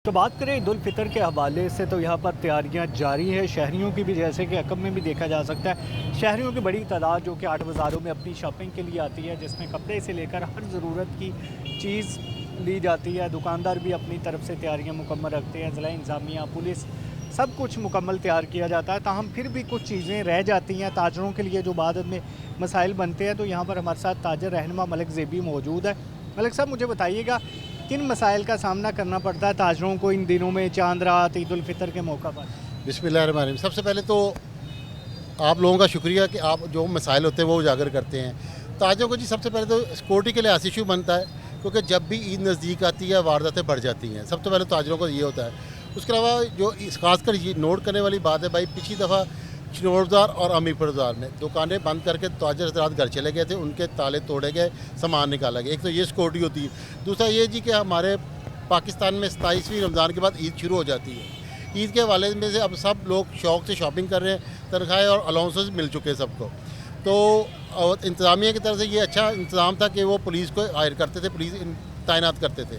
تو بات کریں عید الفطر کے حوالے سے تو یہاں پر تیاریاں جاری ہیں شہریوں کی بھی، جیسے کہ عقب میں بھی دیکھا جا سکتا ہے شہریوں کی بڑی تعداد جو کہ 8 بازاروں میں اپنی شاپنگ کے لیے آتی ہے، جس میں کپڑے سے لے کر ہر ضرورت کی چیز لی جاتی ہے۔ دکاندار بھی اپنی طرف سے تیاریاں مکمل رکھتے ہیں، ضلع انتظامیہ، پولیس، سب کچھ مکمل تیار کیا جاتا ہے۔ تاہم پھر بھی کچھ چیزیں رہ جاتی ہیں تاجروں کے لیے جو بعد میں مسائل بنتے ہیں، تو یہاں پر ہمارے ساتھ تاجر رہنما ملک زیبی موجود ہے۔ ملک صاحب، مجھے بتائیے گا کن مسائل کا سامنا کرنا پڑتا ہے تاجروں کو ان دنوں میں، چاند رات، عید الفطر کے موقع پر؟ بسم اللہ الرحمن الرحیم۔ سب سے پہلے تو آپ لوگوں کا شکریہ کہ آپ جو مسائل ہوتے ہیں وہ اجاگر کرتے ہیں تاجروں کو۔ جی سب سے پہلے تو سیکورٹی کے لحاظ سے ایشو بنتا ہے، کیونکہ جب بھی عید نزدیک آتی ہے وارداتیں بڑھ جاتی ہیں۔ سب سے پہلے تاجروں کو یہ ہوتا ہے۔ اس کے علاوہ جو خاص کر یہ نوٹ کرنے والی بات ہے بھائی، پچھلی دفعہ چنور بازار اور امیرپور بازار میں دکانیں بند کر کے تاجر حضرات گھر چلے گئے تھے، ان کے تالے توڑے گئے، سامان نکالا گیا۔ ایک تو یہ سیکورٹی ہوتی ہے، دوسرا یہ جی کہ ہمارے پاکستان میں 27ویں رمضان کے بعد عید شروع ہو جاتی ہے۔ عید کے حوالے میں سے اب سب لوگ شوق سے شاپنگ کر رہے ہیں، تنخواہیں اور الاؤنسز مل چکے ہیں سب کو۔ تو انتظامیہ کی طرف سے یہ اچھا انتظام تھا کہ وہ پولیس کو ہائر کرتے تھے، پولیس تعینات کرتے تھے۔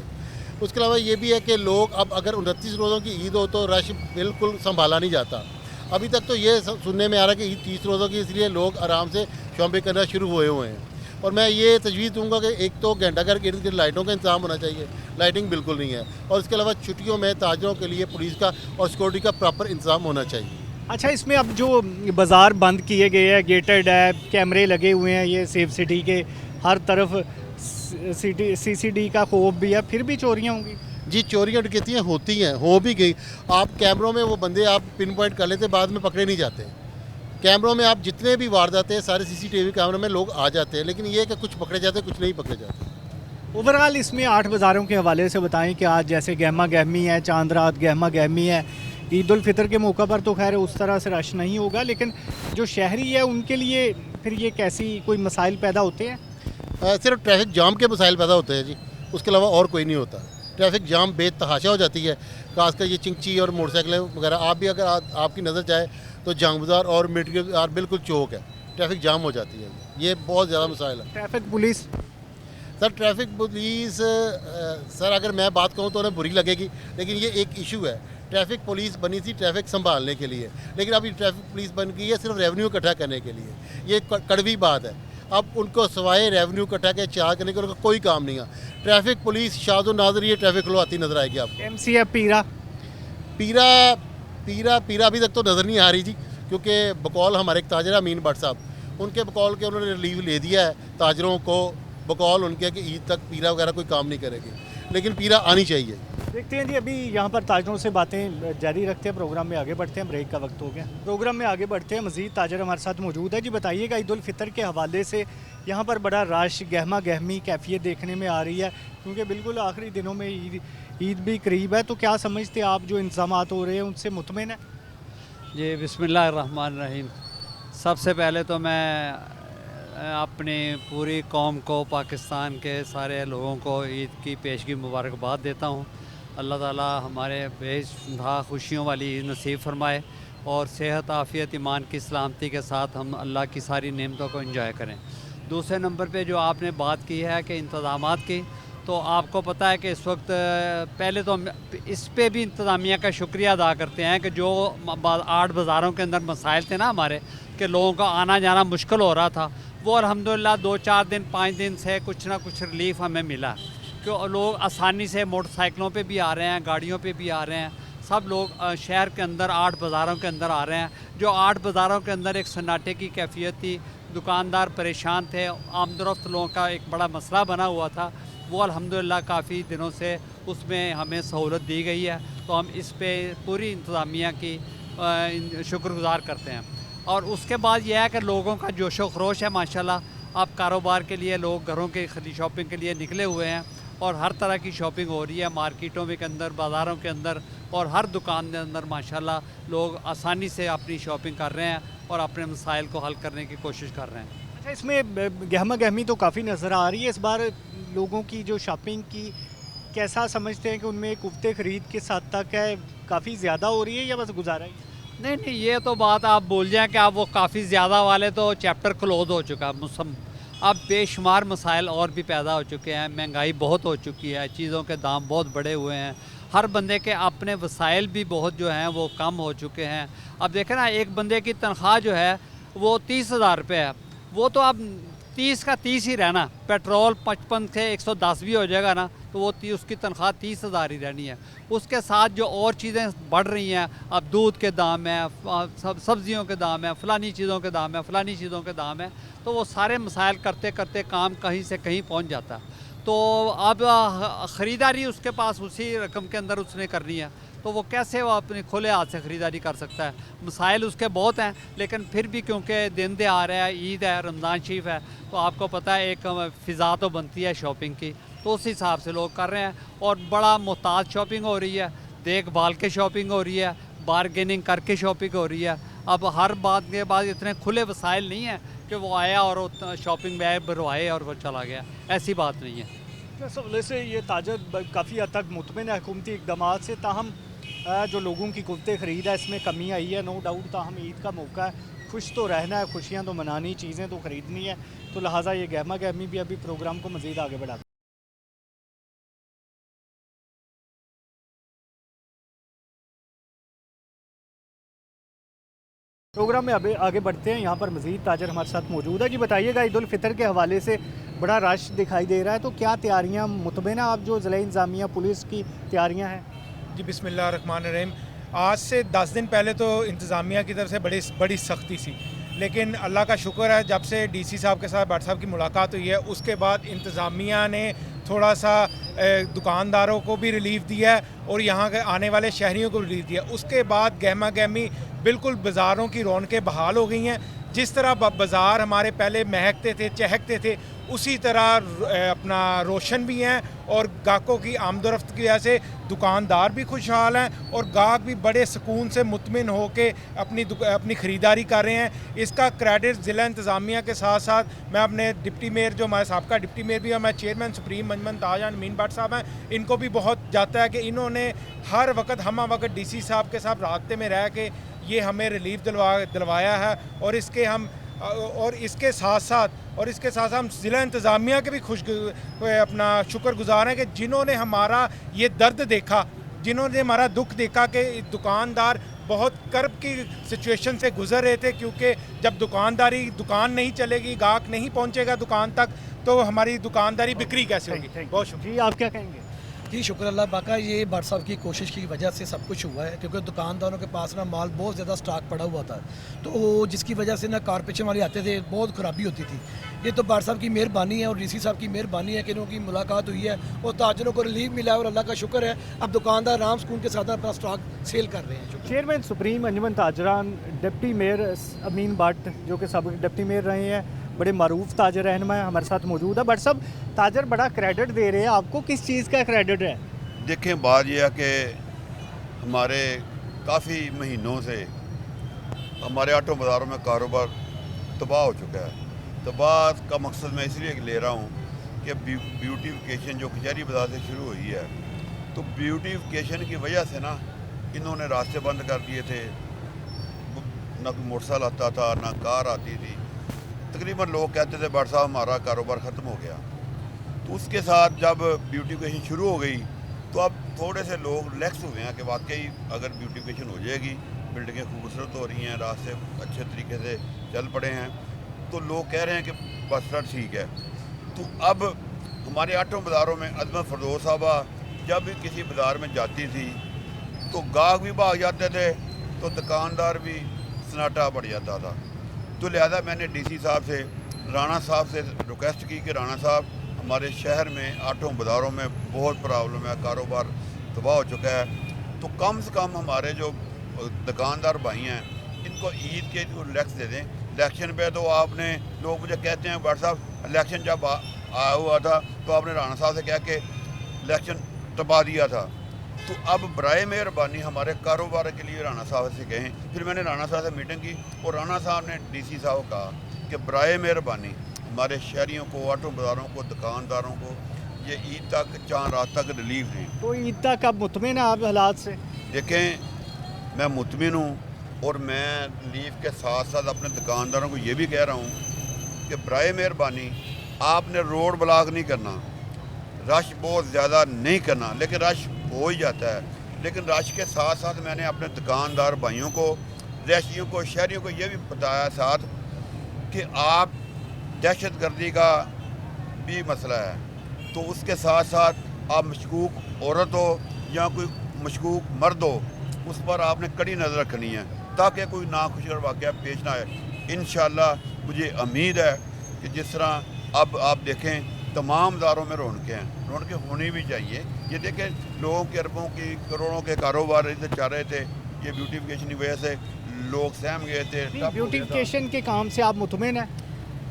اس کے علاوہ یہ بھی ہے کہ لوگ اب اگر 29 روزوں کی عید ہو تو رش بالکل سنبھالا نہیں جاتا۔ ابھی تک تو یہ سننے میں آ رہا ہے کہ عید 30 روزوں کی، اس لیے لوگ آرام سے شاپنگ کرنا شروع ہوئے ہیں۔ اور میں یہ تجویز دوں گا کہ ایک تو گھنٹہ گھر کے ارد گرد لائٹوں کا انتظام ہونا چاہیے، لائٹنگ بالکل نہیں ہے، اور اس کے علاوہ چھٹیوں میں تاجروں کے لیے پولیس کا اور سیکورٹی کا پراپر انتظام ہونا چاہیے۔ اچھا، اس میں اب جو بازار بند کیے گئے ہیں، گیٹڈ ہے، کیمرے لگے ہوئے ہیں، یہ سیف سٹی کے ہر طرف سی سی ڈی کا خوف بھی ہے، پھر بھی چوریاں ہوں گی؟ جی چوریاں ڈکیتیاں ہوتی ہیں، ہو بھی گئی۔ آپ کیمروں میں وہ بندے آپ پن پوائنٹ کر لیتے، بعد میں پکڑے نہیں جاتے۔ کیمروں میں آپ جتنے بھی وارداتیں ہیں سارے CCTV کیمروں میں لوگ آ جاتے ہیں، لیکن یہ کہ کچھ پکڑے جاتے ہیں، کچھ نہیں پکڑے جاتے۔ اوورآل اس میں 8 بازاروں کے حوالے سے بتائیں کہ آج جیسے گہما گہمی ہے، چاند رات گہما گہمی ہے، عید الفطر کے موقع پر تو خیر اس طرح سے رش نہیں ہوگا، لیکن جو شہری ہے ان کے لیے پھر یہ کیسی کوئی مسائل پیدا ہوتے ہیں؟ صرف ٹریفک جام کے مسائل پیدا ہوتے ہیں جی، اس کے علاوہ اور کوئی نہیں ہوتا۔ ٹریفک جام بے تحاشا ہو جاتی ہے، خاص کر یہ چنگچی اور موٹر سائیکلیں وغیرہ۔ آپ بھی اگر آپ کی نظر جائے تو جنگ بازار اور ملٹری بازار بالکل چوک ہے، ٹریفک جام ہو جاتی ہے، یہ بہت زیادہ مسائل ہے۔ Traffic police? Sir traffic police, sir اگر میں بات کہوں تو انہیں بری لگے گی، لیکن یہ ایک ایشو ہے۔ ٹریفک پولیس بنی تھی ٹریفک سنبھالنے کے لیے، لیکن اب یہ ٹریفک پولیس بن گئی ہے صرف ریونیو اکٹھا کرنے کے لیے۔ یہ کڑوی بات ہے۔ اب ان کو سوائے ریونیو اکٹھا کے چارج کرنے کے ان کا کوئی کام نہیں ہے۔ ٹریفک پولیس شاد و نادر یہ ٹریفک کھلواتی نظر آئے گی آپ کو۔ MC ہے پیرا؟ پیرا ابھی تک تو نظر نہیں آ رہی جی، کیونکہ بقول ہمارے ایک تاجر امین بٹ صاحب، ان کے بقول کے انہوں نے ریلیو لے دیا ہے تاجروں کو، بقول ان کے کہ عید تک پیرا وغیرہ کوئی کام نہیں کرے گی، لیکن پیرا آنی چاہیے۔ دیکھتے ہیں جی، ابھی یہاں پر تاجروں سے باتیں جاری رکھتے ہیں، پروگرام میں آگے بڑھتے ہیں، بریک کا وقت ہو گیا، پروگرام میں آگے بڑھتے ہیں، مزید تاجر ہمارے ساتھ موجود ہے۔ جی بتائیے گا عید الفطر کے حوالے سے یہاں پر بڑا رش، گہما گہمی کیفیت دیکھنے میں آ رہی ہے، کیونکہ بالکل آخری دنوں میں عید بھی قریب ہے، تو کیا سمجھتے ہیں آپ جو انتظامات ہو رہے ہیں ان سے مطمئن ہیں؟ جی بسم اللہ الرحمن الرحیم۔ سب سے پہلے تو میں اپنی پوری قوم کو، پاکستان کے سارے لوگوں کو عید کی پیشگی مبارکباد دیتا ہوں۔ اللہ تعالیٰ ہمارے بے انتہا خوشیوں والی عید نصیب فرمائے، اور صحت، عافیت، ایمان کی سلامتی کے ساتھ ہم اللہ کی ساری نعمتوں کو انجوائے کریں۔ دوسرے نمبر پہ جو آپ نے بات کی ہے کہ انتظامات کی، تو آپ کو پتہ ہے کہ اس وقت پہلے تو اس پہ بھی انتظامیہ کا شکریہ ادا کرتے ہیں کہ جو 8 بازاروں کے اندر مسائل تھے نا ہمارے، کہ لوگوں کا آنا جانا مشکل ہو رہا تھا، وہ الحمدللہ 2-4 دن 5 دن سے کچھ نہ کچھ ریلیف ہمیں ملا، کہ لوگ آسانی سے موٹر سائیکلوں پہ بھی آ رہے ہیں، گاڑیوں پہ بھی آ رہے ہیں، سب لوگ شہر کے اندر 8 بازاروں کے اندر آ رہے ہیں۔ جو 8 بازاروں کے اندر ایک سناٹے کی کیفیت تھی، دکاندار پریشان تھے، آمد و رفت لوگوں کا ایک بڑا مسئلہ بنا ہوا تھا، وہ الحمدللہ کافی دنوں سے اس میں ہمیں سہولت دی گئی ہے، تو ہم اس پہ پوری انتظامیہ کی شکر گزار کرتے ہیں۔ اور اس کے بعد یہ ہے کہ لوگوں کا جوش و خروش ہے ماشاءاللہ، اب کاروبار کے لیے لوگ گھروں کے شاپنگ کے لیے نکلے ہوئے ہیں، اور ہر طرح کی شاپنگ ہو رہی ہے مارکیٹوں کے اندر، بازاروں کے اندر، اور ہر دکان کے اندر ماشاءاللہ لوگ آسانی سے اپنی شاپنگ کر رہے ہیں اور اپنے مسائل کو حل کرنے کی کوشش کر رہے ہیں۔ اچھا، اس میں گہما گہمی تو کافی نظر آ رہی ہے اس بار لوگوں کی جو شاپنگ کی، کیسا سمجھتے ہیں کہ ان میں قوت خرید کس حد تک ہے؟ کافی زیادہ ہو رہی ہے یا بس گزارا ہی؟ نہیں، یہ تو بات آپ بول جائیں کہ آپ وہ کافی زیادہ والے تو چیپٹر کلوز ہو چکا ہے۔ اب بے شمار مسائل اور بھی پیدا ہو چکے ہیں، مہنگائی بہت ہو چکی ہے، چیزوں کے دام بہت بڑھے ہوئے ہیں، ہر بندے کے اپنے وسائل بھی بہت جو ہیں وہ کم ہو چکے ہیں. اب دیکھیں نا ایک بندے کی تنخواہ جو ہے وہ 30,000 روپے ہے, وہ تو اب 30 کا 30 ہی رہنا, پیٹرول 55 سے 110 بھی ہو جائے گا نا تو وہ اس کی تنخواہ 30,000 ہی رہنی ہے. اس کے ساتھ جو اور چیزیں بڑھ رہی ہیں, اب دودھ کے دام ہیں, سبزیوں کے دام ہیں, فلانی چیزوں کے دام ہیں, فلانی چیزوں کے دام ہیں, تو وہ سارے مسائل کرتے کرتے کام کہیں سے کہیں پہنچ جاتا ہے. تو اب خریداری اس کے پاس اسی رقم کے اندر اس نے کرنی ہے, تو وہ کیسے وہ اپنے کھلے ہاتھ سے خریداری کر سکتا ہے. مسائل اس کے بہت ہیں, لیکن پھر بھی کیونکہ دن دہار ہے, عید ہے, رمضان شریف ہے, تو آپ کو پتہ ہے ایک فضا تو بنتی ہے شاپنگ کی, تو اس حساب سے لوگ کر رہے ہیں. اور بڑا محتاط شاپنگ ہو رہی ہے, دیکھ بھال کے شاپنگ ہو رہی ہے, بارگیننگ کر کے شاپنگ ہو رہی ہے. اب ہر بات کے بعد اتنے کھلے وسائل نہیں ہیں کہ وہ آیا اور شاپنگ بیگ بھروائے اور وہ چلا گیا, ایسی بات نہیں ہے. اس حوالے سے یہ تاجر کافی حد تک مطمئن ہے حکومتی اقدامات سے, تاہم جو لوگوں کی قوت خرید ہے اس میں کمی آئی ہے, نو ڈاؤٹ. تاہم عید کا موقع ہے, خوش تو رہنا ہے, خوشیاں تو منانی, چیزیں تو خریدنی ہے, تو لہٰذا یہ گہما گہمی بھی ابھی پروگرام کو مزید آگے بڑھاتا ہے. پروگرام میں ابھی آگے بڑھتے ہیں, یہاں پر مزید تاجر ہمارے ساتھ موجود ہے. جی بتائیے گا, عید الفطر کے حوالے سے بڑا رش دکھائی دے رہا ہے, تو کیا تیاریاں مطمئن آپ جو ضلع انتظامیہ پولیس کی تیاریاں ہیں؟ جی بسم اللہ الرحمن الرحیم. آج سے 10 دن پہلے تو انتظامیہ کی طرف سے بڑی سختی سی, لیکن اللہ کا شکر ہے جب سے ڈی سی صاحب کے ساتھ بٹ صاحب کی ملاقات ہوئی ہے اس کے بعد انتظامیہ نے تھوڑا سا دکانداروں کو بھی ریلیف دیا ہے اور یہاں کے آنے والے شہریوں کو ریلیف دیا. اس کے بعد گہما گہمی بالکل بازاروں کی رونقیں بحال ہو گئی ہیں. جس طرح بازار ہمارے پہلے مہکتے تھے, چہکتے تھے, اسی طرح اپنا روشن بھی ہیں, اور گاہکوں کی آمد و رفت کی وجہ سے دکاندار بھی خوشحال ہیں اور گاہک بھی بڑے سکون سے مطمئن ہو کے اپنی خریداری کر رہے ہیں. اس کا کریڈٹ ضلع انتظامیہ کے ساتھ ساتھ میں اپنے ڈپٹی میئر, جو ہمارے سابقہ ڈپٹی میئر بھی ہیں, ہمارے چیئرمین سپریم منجمن تاج امین بٹ صاحب ہیں, ان کو بھی بہت جاتا ہے کہ انہوں نے ہر وقت ہمہ وقت ڈی سی صاحب کے ساتھ رابطے میں رہ کے یہ ہمیں ریلیف دلوایا ہے. اور اس کے ساتھ ساتھ ہم ضلع انتظامیہ کے بھی اپنا شکر گزار ہیں کہ جنہوں نے ہمارا یہ درد دیکھا, جنہوں نے ہمارا دکھ دیکھا کہ دکاندار بہت کرب کی سچویشن سے گزر رہے تھے, کیونکہ جب دکان نہیں چلے گی, گاہک نہیں پہنچے گا دکان تک, تو ہماری دکانداری بکری کیسے ہوگی. بہت شکریہ. جی آپ کیا کہیں گے؟ جی شکر اللہ پاک, یہ بٹ صاحب کی کوشش کی وجہ سے سب کچھ ہوا ہے, کیونکہ دکانداروں کے پاس نا مال بہت زیادہ سٹاک پڑا ہوا تھا, تو جس کی وجہ سے نا کارپوریشن والے آتے تھے, بہت خرابی ہوتی تھی. یہ تو بٹ صاحب کی مہربانی ہے اور ڈی سی صاحب کی مہربانی ہے کہ انہوں کی ملاقات ہوئی ہے اور تاجروں کو ریلیف ملا ہے, اور اللہ کا شکر ہے اب دکاندار آرام سکون کے ساتھ اپنا سٹاک سیل کر رہے ہیں. چیئرمین سپریم انجمن تاجران, ڈپٹی میئر امین بٹ جو کہ سابق ڈپٹی میئر رہے ہیں, بڑے معروف تاجر رہنما ہمارے ساتھ موجود ہے. بٹ صاحب تاجر بڑا کریڈٹ دے رہے ہیں آپ کو, کس چیز کا کریڈٹ ہے؟ دیکھیں بات یہ ہے کہ ہمارے کافی مہینوں سے ہمارے آٹو بازاروں میں کاروبار تباہ ہو چکا ہے. تباہ کا مقصد میں اس لیے لے رہا ہوں کہ بیوٹیفیکیشن جو کچہری بازار سے شروع ہوئی ہے, تو بیوٹیفیکیشن کی وجہ سے نا انہوں نے راستے بند کر دیے تھے, نہ کوئی موٹر سائیکل آتا تھا نہ کار آتی تھی. تقریباً لوگ کہتے تھے بٹ صاحب ہمارا کاروبار ختم ہو گیا. تو اس کے ساتھ جب بیوٹیفیکیشن شروع ہو گئی تو اب تھوڑے سے لوگ ریلیکس ہوئے ہیں کہ واقعی اگر بیوٹیفیکیشن ہو جائے گی, بلڈنگیں خوبصورت ہو رہی ہیں, راستے اچھے طریقے سے چل پڑے ہیں, تو لوگ کہہ رہے ہیں کہ بس ٹھیک ہے. تو اب ہمارے آٹو بازاروں میں عظمت فردوس صاحبہ جب بھی کسی بازار میں جاتی تھی تو گاہک بھی بھاگ جاتے تھے, تو دکاندار بھی سناٹا پڑ جاتا تھا. تو لہذا میں نے ڈی سی صاحب سے, رانا صاحب سے ریکویسٹ کی کہ رانا صاحب ہمارے شہر میں آٹو بازاروں میں بہت پرابلم ہے, کاروبار تباہ ہو چکا ہے, تو کم سے کم ہمارے جو دکاندار بھائی ہیں ان کو عید کے ریلیکس دے دیں. الیکشن پہ تو آپ نے, لوگ مجھے کہتے ہیں بٹ صاحب الیکشن جب آیا ہوا تھا تو آپ نے رانا صاحب سے کہا کہ الیکشن ٹپا دیا تھا. تو اب برائے مہربانی ہمارے کاروبار کے لیے رانا صاحب سے کہیں. پھر میں نے رانا صاحب سے میٹنگ کی اور رانا صاحب نے ڈی سی صاحب کو کہا کہ برائے مہربانی ہمارے شہریوں کو, آٹو بازاروں کو, دکانداروں کو یہ عید تک, چاند رات تک ریلیف دیں. تو عید تک آپ مطمئن ہیں آپ حالات سے؟ دیکھیں میں مطمئن ہوں, اور میں ریلیف کے ساتھ ساتھ اپنے دکانداروں کو یہ بھی کہہ رہا ہوں کہ برائے مہربانی آپ نے روڈ بلاک نہیں کرنا, رش بہت زیادہ نہیں کرنا, لیکن رش हो ही जाता है, लेकिन रश के साथ साथ मैंने अपने दुकानदार भाइयों को, रहायशियों को, शहरियों को ये भी बताया साथ कि आप दहशत गर्दी का भी मसला है, तो उसके साथ साथ आप मशकूक औरत हो या कोई मशकूक मर्द हो, उस पर आपने कड़ी नज़र रखनी है ताकि कोई नाखुशगवार वाक़या पेश ना आए। इंशाअल्लाह मुझे उम्मीद है कि जिस तरह अब आप देखें तमाम इदारों में रौनकें हैं, रौनकें होनी भी चाहिए। ये देखें लोगों के अरबों की करोड़ों के कारोबार इधर चल रहे थे, ये ब्यूटिफिकेशन की वजह से लोग सहम गए थे, ठप हो गया था। ब्यूटिफिकेशन के काम से आप मुतमिन हैं?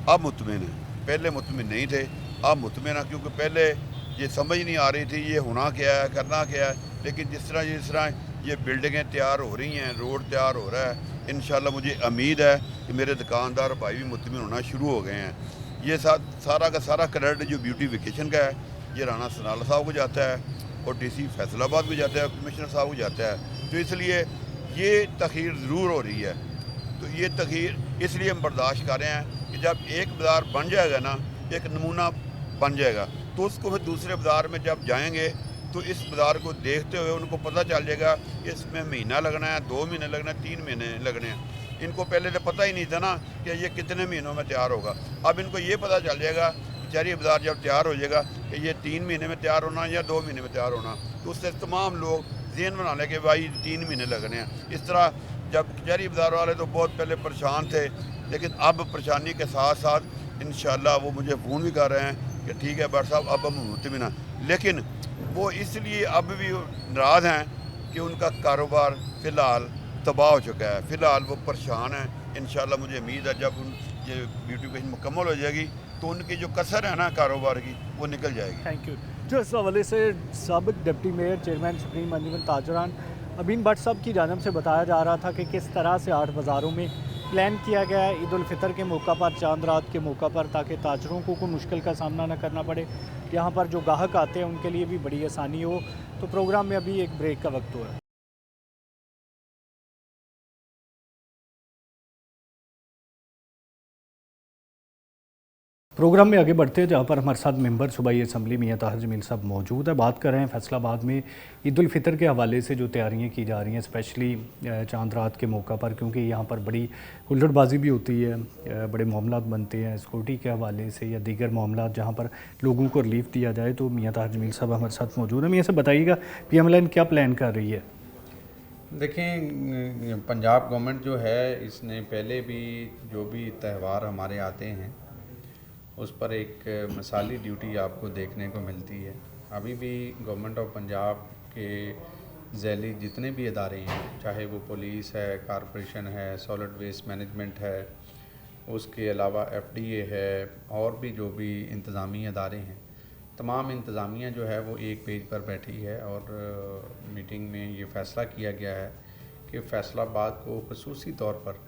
अब मुतमिन है, पहले मुतमिन नहीं थे, अब मुतमिन है, क्योंकि पहले ये समझ नहीं आ रही थी ये होना क्या है, करना क्या है। लेकिन जिस तरह ये बिल्डिंगें तैयार हो रही हैं, रोड तैयार हो रहा है, इंशाल्लाह मुझे उम्मीद है कि मेरे दुकानदार भाई भी मुतमिन होना शुरू हो गए हैं। ये सारा का सारा क्रेडिट जो ब्यूटिफिकेशन का है ये राना सनाला साहब को जाता है और डीसी फैसलाबाद को जाता है, कमिश्नर साहब को जाता है। तो इसलिए ये तखीर ज़रूर हो रही है, तो ये तखीर इसलिए हम बर्दाश्त कर रहे हैं कि जब एक बाज़ार बन जाएगा ना, एक नमूना बन जाएगा, तो उसको फिर दूसरे बाज़ार में जब जाएंगे तो इस बाज़ार को देखते हुए उनको पता चल जाएगा कि इसमें महीना लगना है, 2 महीने लगना है, 3 महीने लगने हैं। इनको पहले तो पता ही नहीं था ना कि ये कितने महीनों में तैयार होगा। अब इनको ये पता चल जाएगा कि चलिए बाज़ार जब तैयार हो जाएगा कि ये 3 महीने में तैयार होना या 2 महीने में तैयार होना, तो उससे तमाम लोग ज़हन बना लें कि भाई 3 महीने लगने हैं। इस तरह जब कचहरी बाज़ार वाले तो बहुत पहले परेशान थे, लेकिन अब परेशानी के साथ साथ इंशाअल्लाह वो मुझे फ़ोन भी कर रहे हैं कि ठीक है बट साहब अब हम मुतमिन हैं। लेकिन वो इसलिए अब भी नाराज़ हैं कि उनका कारोबार फ़िलहाल तबाह हो चुका है, फ़िलहाल वो परेशान हैं। इंशाअल्लाह मुझे उम्मीद है जब ये ब्यूटिफिकेशन मुकम्मल हो जाएगी तो उनकी जो कसर है ना कारोबार की वो निकल जाएगी। Thank you. जो इस हवाले से साबिक डिप्टी मेयर चेयरमैन सुप्रीम अंजुमन ताजरान अमीन भट्ट साहब की जानिब से बताया जा रहा था कि किस तरह से 8 बाज़ारों में प्लान किया गया है ईद उल फितर के मौका पर, चांद रात के मौका पर, ताकि ताजरों को कोई मुश्किल का सामना न करना पड़े। यहाँ पर जो गाहक आते हैं उनके लिए भी बड़ी आसानी हो। तो प्रोग्राम में अभी एक ब्रेक का वक्त हुआ है। प्रोग्राम में आगे बढ़ते हैं, जहाँ पर हमारे साथ मेंबर सूबाई असम्बली मियां ताहिर जमील साहब मौजूद है। बात कर रहे हैं फैसलाबाद में ईद उल फितर के हवाले से जो तैयारियां की जा रही हैं, स्पेशली चांद रात के मौका पर, क्योंकि यहाँ पर बड़ी हुल्लड़बाजी भी होती है, बड़े मामलात बनते हैं सिक्योरिटी के हवाले से या दीगर मामलात जहाँ पर लोगों को रिलीफ दिया जाए। तो मियां ताहिर जमील साहब हमारे साथ मौजूद है। मियां साहब बताइएगा PMLN क्या प्लान कर रही है? देखें, पंजाब गवर्नमेंट जो है इसने पहले भी जो भी त्यौहार हमारे आते हैं उस पर एक मिसाली ड्यूटी आपको देखने को मिलती है। अभी भी गवर्नमेंट ऑफ पंजाब के ज़ैली जितने भी इदारे हैं, चाहे वो पुलिस है, कॉरपोरेशन है, सॉलिड वेस्ट मैनेजमेंट है, उसके अलावा FDA है, और भी जो भी इंतज़ामी इदारे हैं, तमाम इंतज़ामिया जो है वो एक पेज पर बैठी है और मीटिंग में ये फ़ैसला किया गया है कि फैसलाबाद को ख़ुसूसी तौर पर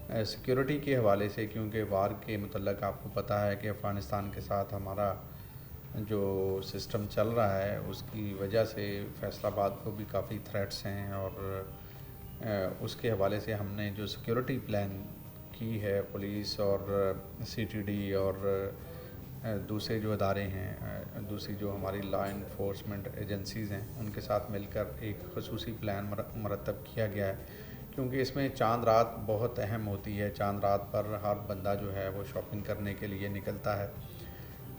सिक्योरिटी के हवाले से, क्योंकि वार के मतलब आपको पता है कि अफ़गानिस्तान के साथ हमारा जो सिस्टम चल रहा है उसकी वजह से फैसलाबाद को भी काफ़ी थ्रेट्स हैं, और उसके हवाले से हमने जो सिक्योरिटी प्लान की है पुलिस और CTD और दूसरे जो अदारे हैं, दूसरी जो हमारी लॉ इन्फोर्समेंट एजेंसीज़ हैं, उनके साथ मिलकर एक ख़ुसूसी प्लान मरतब किया गया है। क्योंकि इसमें चांद रात बहुत अहम होती है। चांद रात पर हर बंदा जो है वो शॉपिंग करने के लिए निकलता है,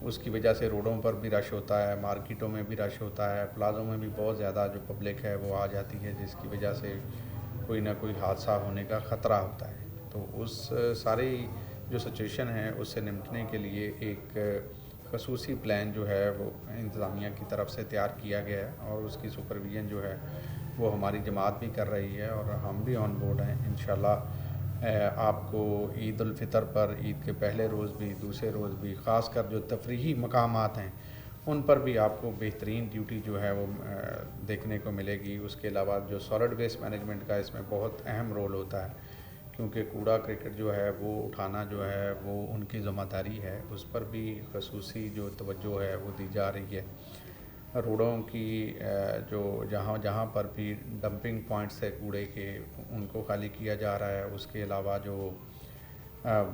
उसकी वजह से रोडों पर भी रश होता है, मार्केटों में भी रश होता है, प्लाज़ों में भी बहुत ज़्यादा जो पब्लिक है वो आ जाती है, जिसकी वजह से कोई ना कोई हादसा होने का ख़तरा होता है। तो उस सारी जो सिचुएशन है उससे निपटने के लिए एक ख़ुसूसी प्लान जो है वो इंतज़ामिया की तरफ से तैयार किया गया है, और उसकी सुपरविजन जो है वो हमारी जमात भी कर रही है और हम भी ऑन बोर्ड हैं। इंशाल्लाह आपको ईद उल फितर पर, ईद के पहले रोज़ भी, दूसरे रोज़ भी, ख़ासकर जो तफरीही मकामात हैं उन पर भी आपको बेहतरीन ड्यूटी जो है वो देखने को मिलेगी। उसके अलावा जो सॉलिड वेस्ट मैनेजमेंट का इसमें बहुत अहम रोल होता है, क्योंकि कूड़ा करकट जो है वो उठाना जो है वो उनकी ज़िम्मेदारी है, उस पर भी ख़ुसूसी जो तवज्जो है वो दी जा रही है। रोडों की जो जहाँ पर भी डंपिंग पॉइंट्स है कूड़े के, उनको खाली किया जा रहा है। उसके अलावा जो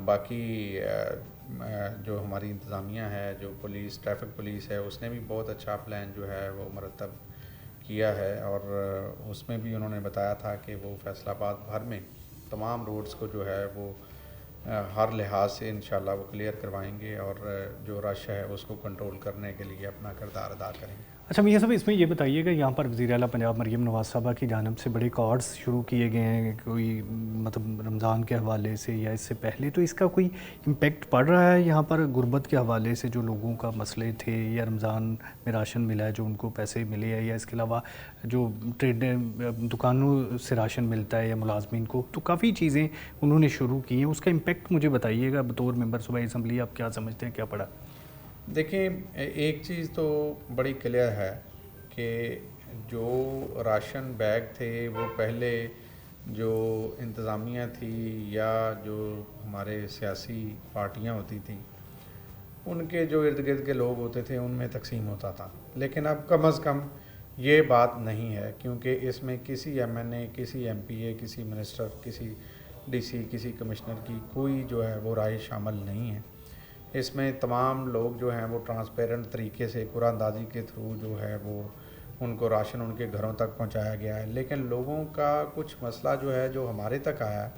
बाकी जो हमारी इंतज़ामिया है, जो पुलिस, ट्रैफिक पुलिस है, उसने भी बहुत अच्छा प्लान जो है वो मरतब किया है, और उसमें भी उन्होंने बताया था कि वो फैसलाबाद भर में तमाम रोड्स को जो है वो हर लिहाज से इंशाल्लाह वो क्लियर करवाएंगे और जो रश है उसको कंट्रोल करने के लिए अपना किरदार अदा करेंगे। अच्छा मियां साहब, इसमें ये बताइएगा, यहाँ पर वज़ीर आला पंजाब मरीम नवाज़ साहबा की जानिब से बड़े कार्ड्स शुरू किए गए हैं, कोई मतलब रमज़ान के हवाले से या इससे पहले, तो इसका कोई इम्पेक्ट पड़ रहा है यहाँ पर गुर्बत के हवाले से? जो लोगों का मसले थे, या रमज़ान में राशन मिला है जो उनको पैसे मिले हैं, या इसके अलावा जो ट्रेड दुकानों से राशन मिलता है या मुलाजमीन को, तो काफ़ी चीज़ें उन्होंने शुरू की हैं। उसका इम्पेक्ट मुझे बताइएगा बतौर मेंबर सूबाई असम्बली, आप क्या समझते हैं क्या पड़ा? देखिए, एक चीज़ तो बड़ी क्लियर है कि जो राशन बैग थे वो पहले जो इंतज़ामिया थी या जो हमारे सियासी पार्टियां होती थी उनके जो इर्द गिर्द के लोग होते थे उनमें तकसीम होता था, लेकिन अब कम अज़ कम ये बात नहीं है, क्योंकि इसमें किसी MNA, किसी MPA, किसी मिनिस्टर, किसी DC, किसी कमिश्नर की कोई जो है वो राय शामिल नहीं है। इसमें तमाम लोग जो हैं वो ट्रांसपेरेंट तरीके से कुरानंदाजी के थ्रू जो है वो उनको राशन उनके घरों तक पहुंचाया गया है। लेकिन लोगों का कुछ मसला जो है जो हमारे तक आया है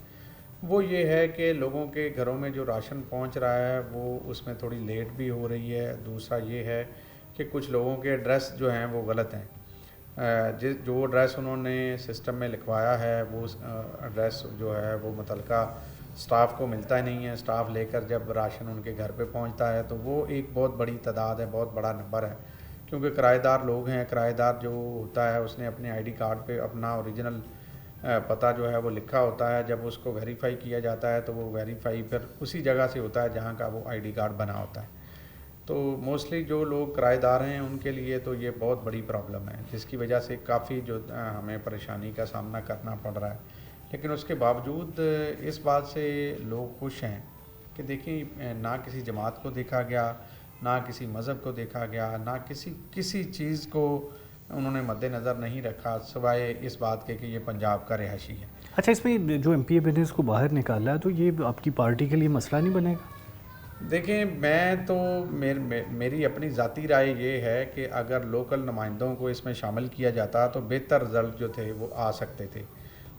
वो ये है कि लोगों के घरों में जो राशन पहुंच रहा है वो उसमें थोड़ी लेट भी हो रही है। दूसरा ये है कि कुछ लोगों के एड्रेस जो हैं वो गलत हैं। जो एड्रेस उन्होंने सिस्टम में लिखवाया है वो एड्रेस जो है वो मुतलका स्टाफ को मिलता ही नहीं है। स्टाफ लेकर जब राशन उनके घर पे पहुंचता है तो वो एक बहुत बड़ी तादाद है, बहुत बड़ा नंबर है, क्योंकि किराएदार लोग हैं। किराएदार जो होता है उसने अपने ID कार्ड पे अपना ओरिजिनल पता जो है वो लिखा होता है। जब उसको वेरीफाई किया जाता है तो वो वेरीफाई फिर उसी जगह से होता है जहाँ का वो ID कार्ड बना होता है। तो मोस्टली जो लोग किराएदार हैं उनके लिए तो ये बहुत बड़ी प्रॉब्लम है, जिसकी वजह से काफ़ी जो हमें परेशानी का सामना करना पड़ रहा है। लेकिन उसके बावजूद इस बात से लोग खुश हैं कि देखिए, ना किसी जमात को देखा गया, ना किसी मज़हब को देखा गया, ना किसी चीज़ को उन्होंने मद्देनज़र नहीं रखा, सिवाय इस बात के कि ये पंजाब का रिहायशी है। अच्छा, इसमें जो MPA बिजनेस को बाहर निकाला है तो ये आपकी पार्टी के लिए मसला नहीं बनेगा? देखिए, मैं तो मेरी अपनी ज़ाती राय ये है कि अगर लोकल नुमाइंदों को इसमें शामिल किया जाता तो बेहतर रिज़ल्ट जो थे वो आ सकते थे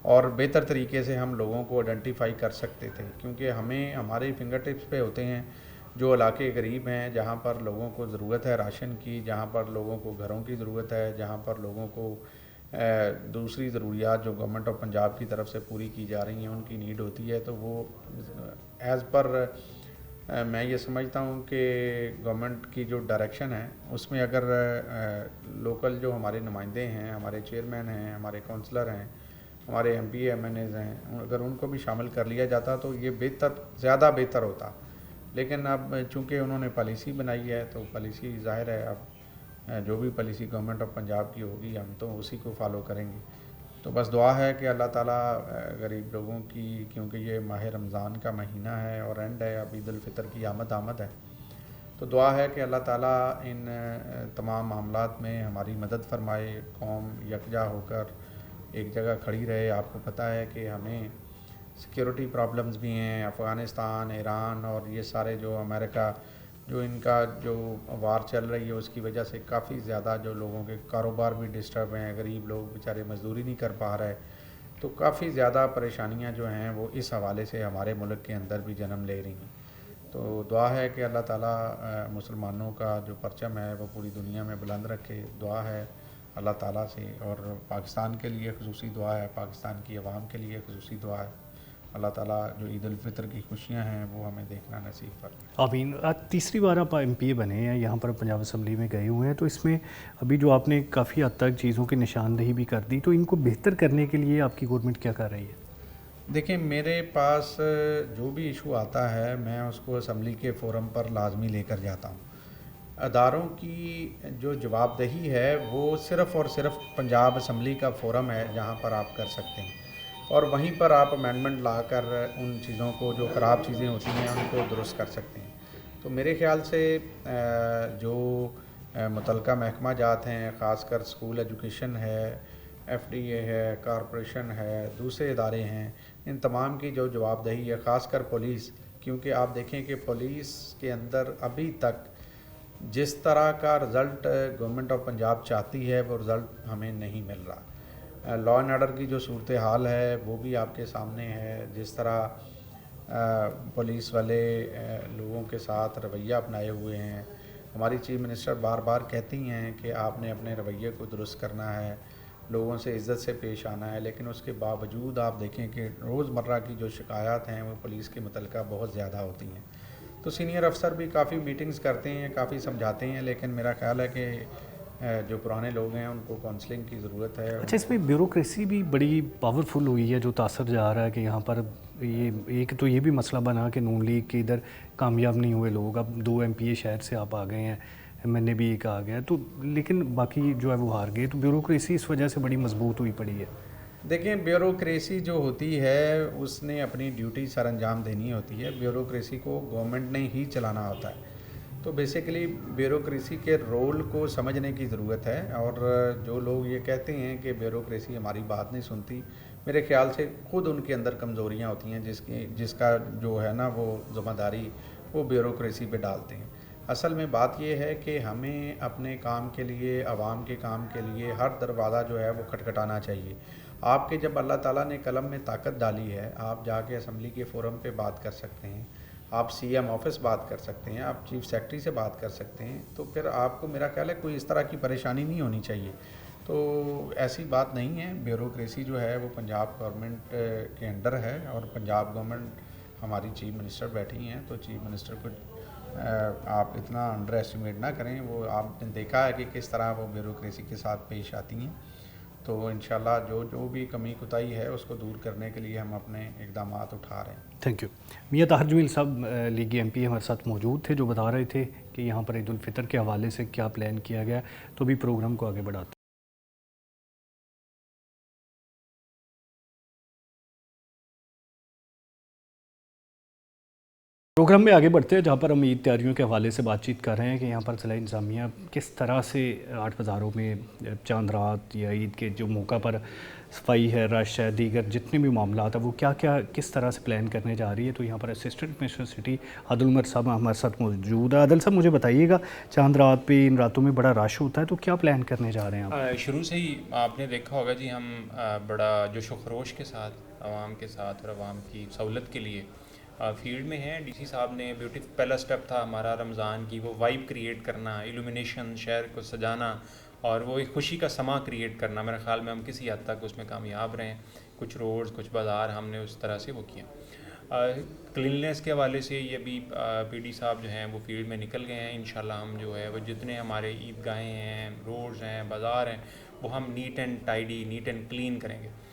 और बेहतर तरीके से हम लोगों को आइडेंटिफाई कर सकते थे, क्योंकि हमें हमारे फिंगर टिप्स पे होते हैं जो इलाके गरीब हैं, जहाँ पर लोगों को ज़रूरत है राशन की, जहाँ पर लोगों को घरों की ज़रूरत है, जहाँ पर लोगों को दूसरी ज़रूरियात जो गवर्नमेंट ऑफ पंजाब की तरफ से पूरी की जा रही हैं उनकी नीड होती है। तो वो एज़ पर मैं ये समझता हूँ कि गवर्नमेंट की जो डायरेक्शन है उसमें अगर लोकल जो हमारे नुमाइंदे हैं, हमारे चेयरमैन हैं, हमारे काउंसलर हैं, हमारे MPA MNAs हैं, अगर उनको भी शामिल कर लिया जाता तो ये ज़्यादा बेहतर होता। लेकिन अब चूँकि उन्होंने पॉलिसी बनाई है तो पॉलिसी ज़ाहिर है अब जो भी पॉलिसी गवर्नमेंट ऑफ पंजाब की होगी हम तो उसी को फॉलो करेंगे। तो बस दुआ है कि अल्लाह ताला गरीब लोगों की, क्योंकि ये माह रमज़ान का महीना है और एंड है, अब ईद उल फितर की आमद है, तो दुआ है कि अल्लाह ताला इन तमाम मामलात में हमारी मदद फरमाए, कौम यकजा होकर एक जगह खड़ी रहे। आपको पता है कि हमें सिक्योरिटी प्रॉब्लम्स भी हैं, अफ़गानिस्तान, ईरान और ये सारे जो अमेरिका जो इनका जो वार चल रही है उसकी वजह से काफ़ी ज़्यादा जो लोगों के कारोबार भी डिस्टर्ब हैं, गरीब लोग बेचारे मजदूरी नहीं कर पा रहे, तो काफ़ी ज़्यादा परेशानियां जो हैं वो इस हवाले से हमारे मुल्क के अंदर भी जन्म ले रही हैं। तो दुआ है कि अल्लाह ताला मुसलमानों का जो परचम है वो पूरी दुनिया में बुलंद रखे। दुआ है अल्लाह ताला से, और पाकिस्तान के लिए ख़ुसूसी दुआ है, पाकिस्तान की आवाम के लिए ख़ुसूसी दुआ है। अल्लाह ताला जो ईद उल फितर की खुशियां हैं वो हमें देखना नसीब फरमाए। आमीन। आज तीसरी बार आप MPA बने हैं, यहाँ पर पंजाब असम्बली में गए हुए हैं, तो इसमें अभी जो आपने काफ़ी हद तक चीज़ों की निशानदेही भी कर दी, तो इनको बेहतर करने के लिए आपकी गवर्नमेंट क्या कर रही है? देखिए, मेरे पास जो भी इशू आता है मैं उसको असम्बली के फ़ोरम पर लाजमी लेकर जाता हूँ। अदारों की जो जवाबदेही है वो सिर्फ़ और सिर्फ पंजाब असम्बली का फ़ोरम है जहाँ पर आप कर सकते हैं, और वहीं पर आप अमेंडमेंट लाकर उन चीज़ों को जो ख़राब चीज़ें होती हैं उनको दुरुस्त कर सकते हैं। तो मेरे ख़्याल से जो मुतलका महकमा जात हैं, ख़ासकर स्कूल एजुकेशन है, FDA है, कॉरपोरेशन है, दूसरे इदारे हैं, इन तमाम की जो जवाबदेही है, ख़ासकर पुलिस, क्योंकि आप देखें कि पुलिस के अंदर अभी तक जिस तरह का रिज़ल्ट गवर्नमेंट ऑफ पंजाब चाहती है वो रिज़ल्ट हमें नहीं मिल रहा। लॉ एंड ऑर्डर की जो सूरत हाल है वो भी आपके सामने है। जिस तरह पुलिस वाले लोगों के साथ रवैया अपनाए हुए हैं, हमारी चीफ मिनिस्टर बार बार कहती हैं कि आपने अपने रवैये को दुरुस्त करना है, लोगों से इज़्ज़त से पेश आना है, लेकिन उसके बावजूद आप देखें कि रोज़मर्रा की जो शिकायत हैं वो पुलिस के मुतल्लिक़ा बहुत ज़्यादा होती हैं। तो सीनियर अफसर भी काफ़ी मीटिंग्स करते हैं, काफ़ी समझाते हैं, लेकिन मेरा ख्याल है कि जो पुराने लोग हैं उनको काउंसलिंग की ज़रूरत है। अच्छा, इसमें ब्यूरोक्रेसी भी बड़ी पावरफुल हुई है, जो तासर जा रहा है कि यहाँ पर ये एक तो ये भी मसला बना कि नून लीग के इधर कामयाब नहीं हुए लोग, अब 2 MPA शहर से आप आ गए हैं, MNA भी एक आ गया, तो लेकिन बाकी जो है वो हार गए, तो ब्यूरोक्रेसी इस वजह से बड़ी मजबूत हुई पड़ी है। देखें, ब्यूरोक्रेसी जो होती है उसने अपनी ड्यूटी सर अंजाम देनी होती है। ब्यूरोक्रेसी को गवर्नमेंट ने ही चलाना होता है। तो बेसिकली ब्यूरोक्रेसी के रोल को समझने की ज़रूरत है। और जो लोग ये कहते हैं कि ब्यूरोक्रेसी हमारी बात नहीं सुनती, मेरे ख्याल से खुद उनके अंदर कमज़ोरियाँ होती हैं जिसका जो है ना वो ज़िम्मेदारी वो ब्यूरोक्रेसी पे डालते हैं। असल में बात ये है कि हमें अपने काम के लिए, आवाम के काम के लिए हर दरवाज़ा जो है वो खटखटाना चाहिए। आपके जब अल्लाह ताला ने कलम में ताकत डाली है, आप जाके असम्बली के फोरम पे बात कर सकते हैं, आप CM ऑफिस बात कर सकते हैं, आप चीफ सेक्रेटरी से बात कर सकते हैं, तो फिर आपको मेरा ख्याल है कोई इस तरह की परेशानी नहीं होनी चाहिए। तो ऐसी बात नहीं है। ब्यूरोक्रेसी जो है वो पंजाब गवर्नमेंट के अंडर है और पंजाब गवर्नमेंट, हमारी चीफ मिनिस्टर बैठी हैं, तो चीफ मिनिस्टर को आप इतना अंडर एस्टिमेट ना करें। वो आपने देखा है कि किस तरह वो ब्यूरोक्रेसी के साथ पेश आती हैं। तो इंशाल्लाह जो भी कमी कुताही है उसको दूर करने के लिए हम अपने इक़दाम उठा रहे हैं। Thank you. मियां ताहिर जमील साहब लीगी MP हमारे साथ मौजूद थे, जो बता रहे थे कि यहाँ पर ईद उल फितर के हवाले से क्या प्लान किया गया, तो भी प्रोग्राम को आगे बढ़ाते हैं। प्रोग्राम में आगे बढ़ते हैं, जहाँ पर हम ईद तैयारियों के हवाले से बातचीत कर रहे हैं कि यहाँ पर ज़िला इंतज़ामिया किस तरह से 8 बाज़ारों में चांद रात या ईद के जो मौका पर सफाई है, रश है, दीगर जितने भी मामला है वो क्या क्या किस तरह से प्लान करने जा रही है। तो यहाँ पर assistant commissioner city Adil Umar साहब हमारे साथ मौजूद है। आदिल साहब, मुझे बताइएगा, चांद रात पे इन रातों में बड़ा रश होता है, तो क्या प्लान करने जा रहे हैं आप? शुरू से ही आपने देखा होगा जी, हम बड़ा जोश व खरोश के साथ आवाम के साथ और आवाम की सहूलत के लिए फील्ड में हैं। DC साहब ने ब्यूटीफुल, पहला स्टेप था हमारा रमज़ान की वो वाइब क्रिएट करना, इल्यूमिनेशन, शहर को सजाना और वो एक खुशी का समा क्रिएट करना। मेरे ख़्याल में हम किसी हद तक उसमें कामयाब रहे हैं। कुछ रोड्स, कुछ बाज़ार हमने उस तरह से वो किया। क्लीननेस के हवाले से ये भी PD साहब जो हैं वो फील्ड में निकल गए हैं। इंशाल्लाह हम जो है वो जितने हमारे ईदगाहें हैं, रोड्स हैं, बाज़ार हैं, वो हम neat and tidy, neat and clean करेंगे।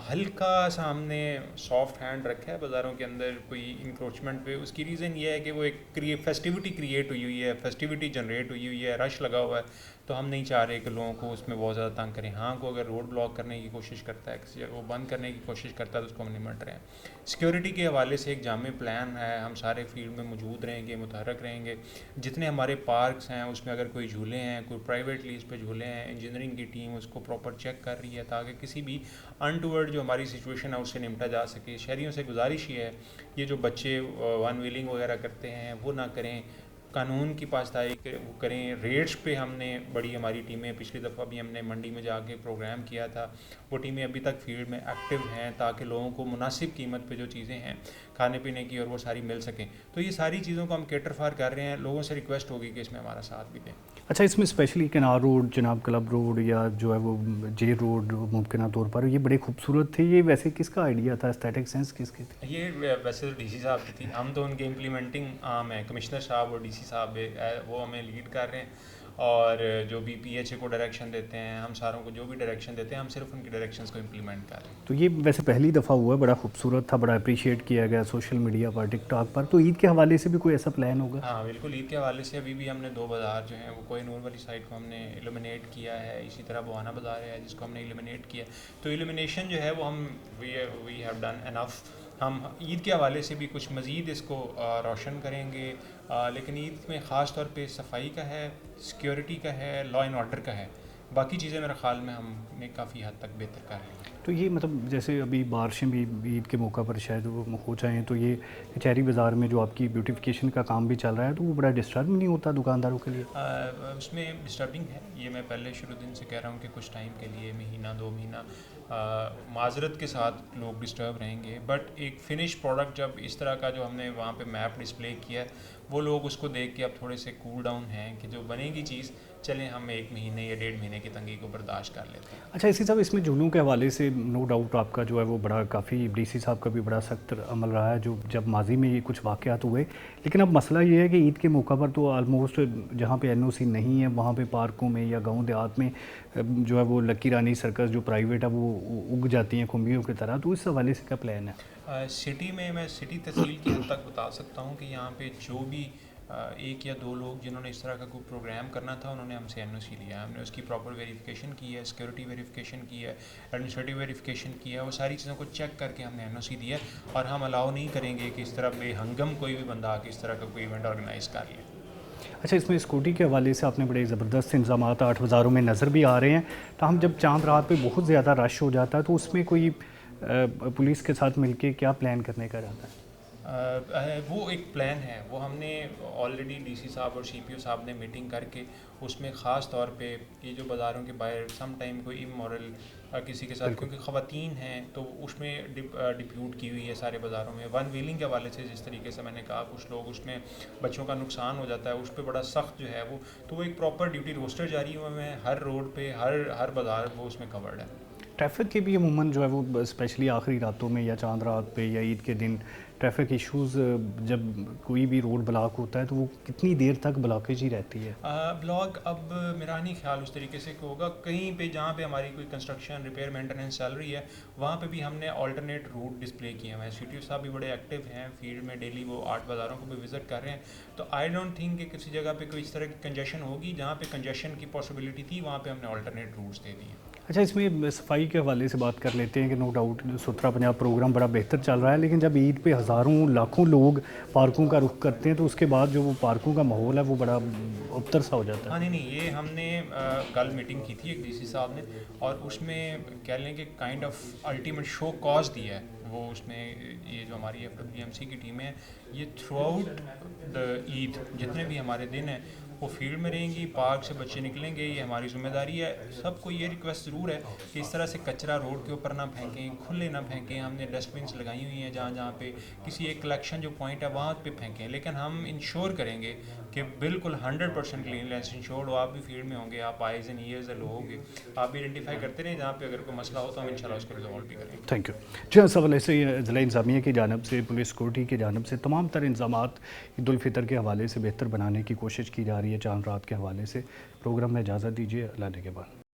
हल्का सा हमने सॉफ्ट हैंड रखा है बाज़ारों के अंदर कोई इंक्रोचमेंट पे। उसकी रीज़न ये है कि वो एक फेस्टिविटी क्रिएट हुई है, फेस्टिविटी जनरेट हुई है, रश लगा हुआ है, तो हम नहीं चाह रहे कि लोगों को उसमें बहुत ज़्यादा तंग करें। हाँ, को अगर रोड ब्लॉक करने की कोशिश करता है, किसी जगह वो बंद करने की कोशिश करता है, तो उसको हम निमट रहे हैं। सिक्योरिटी के हवाले से एक जामे प्लान है, हम सारे फील्ड में मौजूद रहेंगे, मुतहरक रहेंगे। जितने हमारे पार्क्स हैं उसमें अगर कोई झूले हैं, कोई प्राइवेट लीज पे झूले हैं, इंजीनियरिंग की टीम उसको प्रॉपर चेक कर रही है ताकि किसी भी अनटूवर्ड जो हमारी सिचुएशन है उससे निपटा जा सके। शहरियों से गुजारिश ये है, ये जो बच्चे वन व्हीलिंग वगैरह करते हैं वो ना करें, कानून की पासदारी करें। रेट्स पे हमने बड़ी हमारी टीमें, पिछली दफ़ा भी हमने मंडी में जाके प्रोग्राम किया था, वो टीमें अभी तक फील्ड में एक्टिव हैं ताकि लोगों को मुनासिब कीमत पे जो चीज़ें हैं खाने पीने की और वो सारी मिल सकें। तो ये सारी चीज़ों को हम केटर फार कर रहे हैं। लोगों से रिक्वेस्ट होगी कि इसमें हमारा साथ भी दें। अच्छा, इसमें स्पेशली किनार रोड, जनाब क्लब रोड या जो है वो जे रोड मुमकिन तौर पर ये बड़े खूबसूरत थे, ये वैसे किसका आइडिया था, एस्थेटिक सेंस किसकी थी? ये वैसे तो DC साहब की थी, हम तो उनके इम्प्लीमेंटिंग आर्म है। कमिश्नर साहब और DC साहब वो हमें लीड कर रहे हैं और जो भी PHA को डायरेक्शन देते हैं, हम सारों को जो भी डायरेक्शन देते हैं, हम सिर्फ उनकी डायरेक्शंस को इम्प्लीमेंट कर रहे हैं। तो ये वैसे पहली दफ़ा हुआ, बड़ा खूबसूरत था, बड़ा अप्रिशिएट किया गया सोशल मीडिया पर, टिकटॉक पर। तो ईद के हवाले से भी कोई ऐसा प्लान होगा? हाँ बिल्कुल, ईद के हवाले से अभी भी हमने 2 बाज़ार जो हैं वो कोई नूर वाली साइड को हमने इल्यूमिनेट किया है, इसी तरह बवाना बाज़ार है जिसको हमने इल्यूमिनेट किया। तो इल्यूमिनेशन जो है वो हम वी हैव डन इनफ। हम ईद के हवाले से भी कुछ मज़ीद इसको रोशन करेंगे, लेकिन ईद में ख़ास तौर पे सफाई का है, सिक्योरिटी का है, लॉ एंड ऑर्डर का है। बाकी चीज़ें मेरे ख़्याल में हमने काफ़ी हद तक बेहतर कर रहे हैं। تو یہ مطلب جیسے ابھی بارشیں بھی عید کے موقع پر شاید وہ ہو جائیں تو یہ کچہری بازار میں جو آپ کی بیوٹیفیکیشن کا کام بھی چل رہا ہے تو وہ بڑا ڈسٹرب نہیں ہوتا دکانداروں کے لیے؟ اس میں ڈسٹربنگ ہے، یہ میں پہلے شروع دن سے کہہ رہا ہوں کہ کچھ ٹائم کے لیے مہینہ 2 مہینہ معذرت کے ساتھ لوگ ڈسٹرب رہیں گے، بٹ ایک فنش پروڈکٹ جب اس طرح کا جو ہم نے وہاں پہ میپ ڈسپلے کیا ہے وہ لوگ اس کو دیکھ کے اب تھوڑے سے کول ڈاؤن ہیں کہ جو بنے گی چیز چلیں ہم 1 مہینے یا 1.5 مہینے کی تنگی کو برداشت کر لیتے ہیں۔ اچھا اسی صاحب اس میں جھولوں کے حوالے سے نو ڈاؤٹ آپ کا جو ہے وہ بڑا کافی ڈی سی صاحب کا بھی بڑا سخت عمل رہا ہے جو جب ماضی میں یہ کچھ واقعات ہوئے، لیکن اب مسئلہ یہ ہے کہ عید کے موقع پر تو آلموسٹ جہاں پہ NOC نہیں ہے وہاں پہ پارکوں میں یا گاؤں دیہات میں جو ہے وہ لکی رانی سرکس جو پرائیویٹ ہے وہ اگ جاتی ہیں کھمبیوں کی طرح، تو اس حوالے سے کیا پلان ہے؟ سٹی میں سٹی تحصیل کی حد تک بتا سکتا ہوں کہ یہاں پہ جو بھی 1 یا 2 لوگ جنہوں نے اس طرح کا کوئی پروگرام کرنا تھا انہوں نے ہم سے NOC لیا ہے، ہم نے اس کی پراپر ویریفیکیشن کی ہے، سیکورٹی ویریفیکیشن کی ہے، ایڈمنسٹریٹو ویریفیکیشن کی ہے، وہ ساری چیزوں کو چیک کر کے ہم نے NOC دیا ہے، اور ہم الاؤ نہیں کریں گے کہ اس طرح بے ہنگم کوئی بھی بندہ آ کے اس طرح کا کوئی ایونٹ آرگنائز کر لے۔ اچھا اس میں سکیورٹی کے حوالے سے آپ نے بڑے زبردست انتظامات 8 بازاروں میں نظر بھی آ رہے ہیں، تاہم جب چاند رات پہ بہت زیادہ رش ہو جاتا ہے تو اس میں کوئی پولیس کے ساتھ مل کے کیا پلان کرنے کا رہتا ہے؟ وہ ایک پلان ہے، وہ ہم نے آلریڈی DC صاحب اور CPO صاحب نے میٹنگ کر کے اس میں خاص طور پہ یہ جو بازاروں کے باہر سم ٹائم کوئی امورل کسی کے ساتھ کیونکہ خواتین ہیں تو اس میں ڈپیوٹ کی ہوئی ہے سارے بازاروں میں۔ ون ویلنگ کے حوالے سے جس طریقے سے میں نے کہا کچھ لوگ اس میں بچوں کا نقصان ہو جاتا ہے، اس پہ بڑا سخت جو ہے وہ تو وہ ایک پراپر ڈیوٹی روسٹر جاری ہوا ہے، ہر روڈ پہ ہر بازار وہ اس میں کورڈ ہے۔ ٹریفک کے بھی عموماً جو ہے وہ اسپیشلی آخری راتوں میں یا چاند رات پہ یا عید کے دن ٹریفک ایشوز جب کوئی بھی روڈ بلاک ہوتا ہے تو وہ کتنی دیر تک بلاکیج ہی رہتی ہے؟ بلاک اب میرا نہیں خیال اس طریقے سے کہ ہوگا، کہیں پہ جہاں پہ ہماری کوئی کنسٹرکشن ریپیئر مینٹیننس چل رہی ہے وہاں پہ بھی ہم نے آلٹرنیٹ روٹ ڈسپلے کیے ہوئے ہیں۔ CTO صاحب بھی بڑے ایکٹیو ہیں فیلڈ میں، ڈیلی وہ 8 بازاروں کو بھی وزٹ کر رہے ہیں، تو آئی ڈونٹ تھنک کہ کسی جگہ پہ کوئی اس طرح کی کنجیشن ہوگی، جہاں پہ کنجیشن کی پاسبلٹی تھی وہاں پہ ہم نے آلٹرنیٹ روٹس دے دیے۔ اچھا اس میں صفائی کے حوالے سے بات کر لیتے ہیں کہ نو ڈاؤٹ ستھرا پنجاب پروگرام بڑا بہتر چل رہا ہے، لیکن جب عید پہ ہزاروں لاکھوں لوگ پارکوں کا رخ کرتے ہیں تو اس کے بعد جو وہ پارکوں کا ماحول ہے وہ بڑا ابتر سا ہو جاتا ہے۔ ہاں نہیں یہ ہم نے کل میٹنگ کی تھی ایک DC صاحب نے، اور اس میں کہہ لیں کہ kind of ultimate show cause دیا ہے وہ، اس میں یہ جو ہماری FWMC کی ٹیمیں ہیں یہ تھرو آؤٹ دا عید جتنے بھی ہمارے دن ہیں وہ فیلڈ میں رہیں گی، پارک سے بچے نکلیں گے، یہ ہماری ذمہ داری ہے۔ سب کو یہ ریکویسٹ ضرور ہے کہ اس طرح سے کچرا روڈ کے اوپر نہ پھینکیں، کھلے نہ پھینکیں، ہم نے ڈسٹ بنس لگائی ہوئی ہیں جہاں جہاں پہ کسی ایک کلیکشن جو پوائنٹ ہے وہاں پہ پھینکیں، لیکن ہم انشور کریں گے کہ بالکل 100% کلیننس انشورڈ ہو۔ آپ بھی فیلڈ میں ہوں گے، آپ آئیز اینڈ ایئرز لوگ گے، آپ بھی آئیڈینٹیفائی کرتے رہیں جہاں پہ اگر کوئی مسئلہ ہو تو ہم انشاءاللہ اس کو ریزالو بھی کریں گے۔ تھینک یو جی۔ اس حوالے سے ضلع انتظامیہ کی جانب سے پولیس سیکورٹی کی جانب سے تمام تر انتظامات عید الفطر کے حوالے سے بہتر بنانے کی کوشش کی جا رہی ہے۔ چاند رات کے حوالے سے پروگرام میں اجازت دیجیے، اللہ نے کے بعد۔